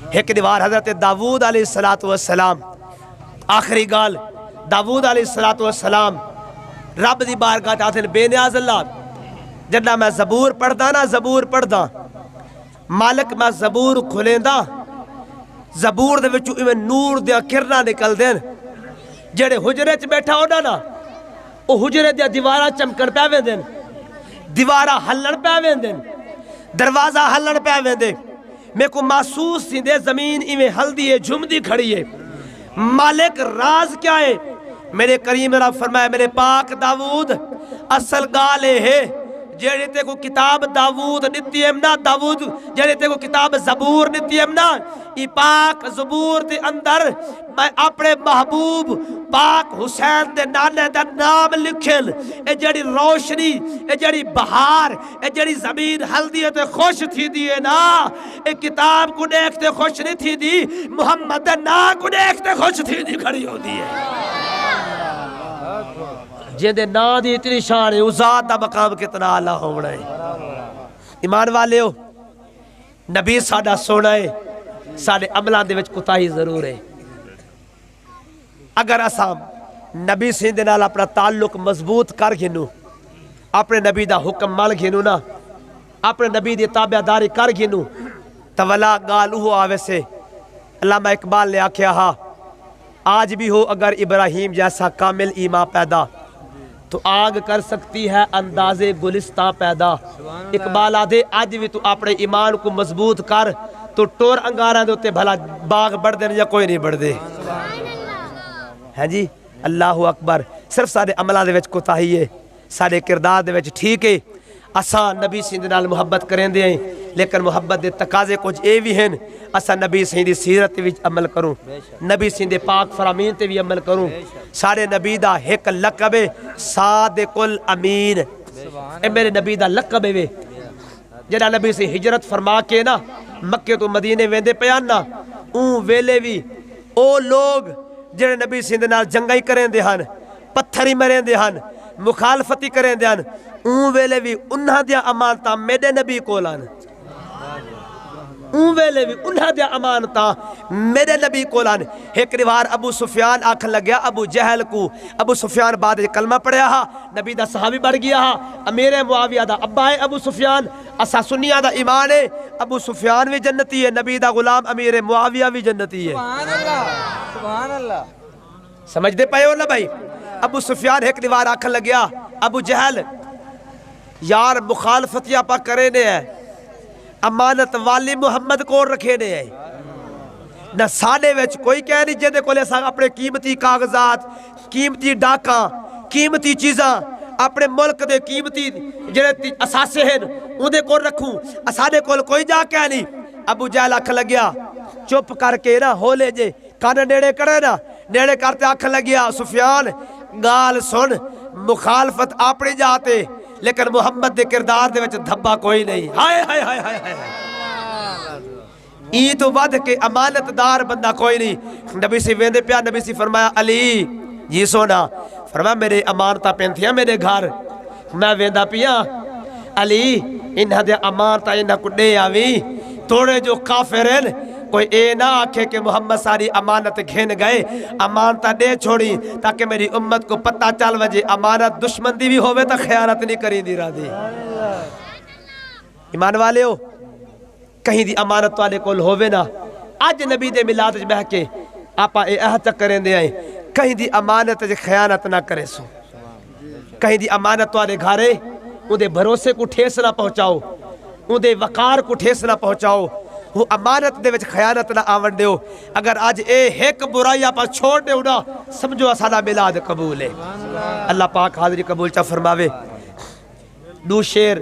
ایک دیوار حضرت داود علیہ السلام آخری گال داود علیہ السلام رب دی بارگاہ آتے ہیں بے نیاز اللہ جنہ میں زبور پڑھدا نا زبور پڑھدا مالک میں زبور کھلیں دا زبور دے وچوں ایویں نور دیا کرنا نکل دین جڑے حجرے چ بیٹھا ہونا نا او حجرے دیا دیوارہ چمکن پہ ویندن دیوارہ ہلن پہ ویندن دروازہ ہلن پہ ویندے میں کو محسوس تھی دے زمین ایویں ہلدی ہے جھمدی کھڑی ہے مالک راز کیا ہے میرے کریم رب فرمائے میرے پاک داود اصل گالے ہے جیڑے تے کو کتاب داود نتی امنا داود جیڑے تے کو کتاب زبور نتی امنا ای پاک زبور دے اندر میں اپنے محبوب پاک حسین دے نانے دا نام لکھل اے جیڑی روشنی اے جیڑی بہار اے جیڑی زمین ہلدی ہے تے خوش تھی دیئے نا اے کتاب کو دیکھتے خوش نہیں تھی دی محمد دے نا کو دیکھتے خوش تھی دی کھڑی ہو دی ہے جیندے نا دی اتنی شان ہے ذات دا مقام کتنا اعلیٰ ہونا ہے ایمان والے ہو نبی ساڈا سونا ہے ساڈے عملاں دے وچ کوتاہی ضرور ہے اگر اساں نبی سیندے نال اپنا تعلق مضبوط کر گھنو اپنے نبی دا حکم مل گھنو نا اپنے نبی دی تابعداری کر گھنو تولا گال وہ آوے سے علامہ اقبال نے آکھیا ہا آج بھی ہو اگر ابراہیم جیسا کامل ایمان پیدا تو آگ کر سکتی ہے انداز گلستان پیدا اقبال آدھے آج بھی تو اپنے ایمان کو مضبوط کر تو ٹور انگارہ دے ہوتے بھلا باغ بڑھ دے یا کوئی نہیں بڑھ دے ہے جی اللہ اکبر صرف سارے عملہ دے وچ کوتاہی ہے سارے کردار دے وچ ٹھیک ہے اساں نبی سیندے نال محبت کریں دے ہیں لیکن محبت دے تقاضے کچھ اے بھی ہیں اساں نبی سیندی سیرت وچ عمل کروں نبی سیندے پاک فرامین تے بھی عمل کروں سارے نبی دا ایک لقب ہے صادق الامین اے میرے نبی دا لقب ہے جڑا نبی سے ہجرت فرما کے نا مکے تو مدینے ویندے پیان نا اون ویلے بھی او لوگ جڑے نبی سیندے نال جنگائی کریں دے ہن پتھری مریں دے ہن مخالفتی کریں دے ہن اون ویلے بھی انہاں دیا امانتاں میرے نبی کولان اون ویلے بھی انہاں دیا امانتاں میرے نبی کولان ایک روار ابو سفیان آکھن لگیا ابو جہل کو ابو سفیان بعد کلمہ پڑھیا ہا نبی دا صحابی بڑھ گیا ہا امیر معاویہ دا ابا ہے ابو سفیان اسا سنیہ دا ایمان ہے ابو سفیان بھی جنتی ہے نبی دا غلام امیر معاویہ بھی جنتی ہے سبحان اللہ سمجھ دے پائے ہو نا بھائی ابو سفیان ایک دیوار آکھن لگیا ابو جہل یار مخالفتیاں پا کرے نے ہے امانت والی محمد کو رکھے نے ہے نہ سانے ویچ کوئی کہہ نہیں جے دے کو لے ساں اپنے قیمتی کاغذات قیمتی ڈاکاں قیمتی چیزاں اپنے ملک دے قیمتی جنہیں اساسے ہیں ان دے کو رکھوں اسانے کو کوئی جا کہہ نہیں ابو جہل آکھن لگیا چپ کر کے نا ہو لے جے کانا نیڑے کرے نا نیڑے کرتے آکھن لگیا سفیان گال سن مخالفت اپنے جاتے لیکن محمد دے کردار دے وچ دھبا کوئی نہیں ہائے ہائے ہائے ہائے ہائے ای تو ود کے امانت دار بندہ کوئی نہیں نبی سے ویندے پیا نبی سے فرمایا علی جی سونا فرمایا میرے امانتہ پینتیاں میرے گھر میں ویندہ پیا علی انہاں دے امانتہ انہاں کو دے آوی توڑے جو کافر ہیں کوئی اے نہ آکھے کہ محمد ساری امانت گھن گئے امانتہ دے چھوڑی تاکہ میری امت کو پتہ چل وجے امانت دشمن دی بھی ہوئے تا خیانت نہیں کریں دی را دی ایمان والے ہو کہیں دی امانت والے کول ہوئے نا آج نبی دے ملاد بہ کے آپا اے احتہ کریں دے آئیں کہیں دی امانت جے خیانت نہ کرے سو کہیں دی امانت والے گھارے ان دے بھروسے کو ٹھیس نہ پہنچاؤ ان دے وقار کو ٹھیس نہ پہنچاؤ وہ امانت دے وچ خیانت نہ آون دیو اگر آج اے ایک برائی آپ چھوڑ دیو نا سمجھو اسانا ملاد قبول ہے اللہ پاک حاضری قبول چا فرماوے دو شیر